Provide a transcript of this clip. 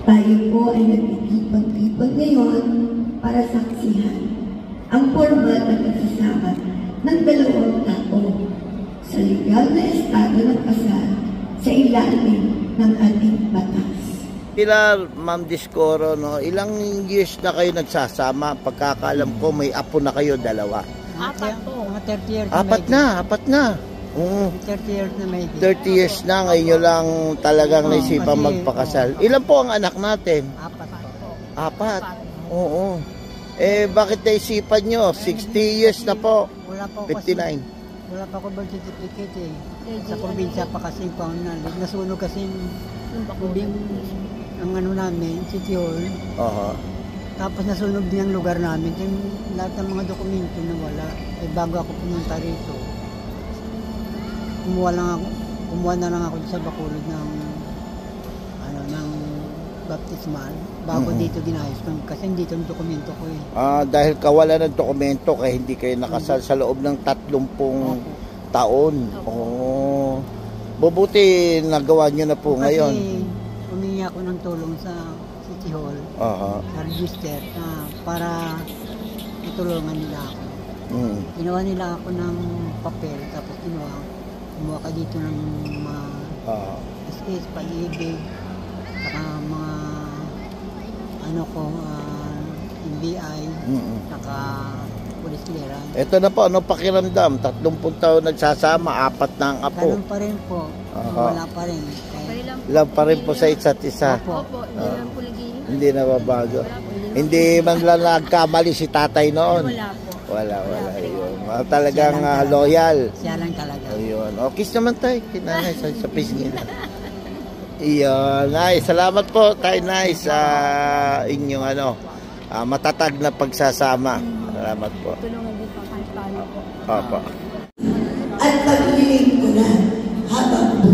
Tayo po ay nagtitipon-tipon ngayon para saksihan ang formal na pagsasama ng dalawang tao sa legal na estado ng kasal sa ilalim ng ating batas. Ma'am Discoro, no? Ilang years na kayo nagsasama? Pagkakalam ko, may apo na kayo, dalawa. Apat po. Mga 30 years Apat na. 30 years na may 30 years na, ngayon nyo lang talagang naisipan magpakasal. Ilan po ang anak natin? Apat po. Apat? Oo. Eh, bakit naisipan nyo? 60 years na po. Wala po 59. Wala pa ko birth certificate eh. Sa probinsya pa kasi nasunog kasi ang ano namin, City Hall. Tapos nasunog din ang lugar namin. Lahat ng mga dokumento na wala. Eh, bago ako pumunta rito, kumuha na lang ako sa Bacolod ng baptismal bago dito ginayos kasi dito ang dokumento ko eh. Dahil kawalan ng dokumento kaya hindi kayo nakasal sa loob ng 30 taon. Bubuti nagawa nyo na po ngayon. Kasi humingi ako ng tulong sa City Hall, sa register para itulungan nila ako. Ginawa nila ako ng papel, tapos kumuha ka dito ng mga SS, pag-ibig, saka mga NBI, saka police clearance. Ito na po, ano pakiramdam? 30 taon nagsasama, 4 na ang apo. Ganun pa rin po. Wala pa rin. Love pa rin po sa isa't isa. Opo. Hindi na babago. Hindi man lang nagkamali si tatay noon. Wala po. Wala. Yun. Talagang loyal. Siya lang talaga. Ayun. O, kiss naman tayo. Kinanay sa pisngi nila. Iyon. Nay, salamat po tayo, Nay, sa inyong matatag na pagsasama. Salamat po. Tulungan din po kahit paano po. Opo. At pag-iling ko na habang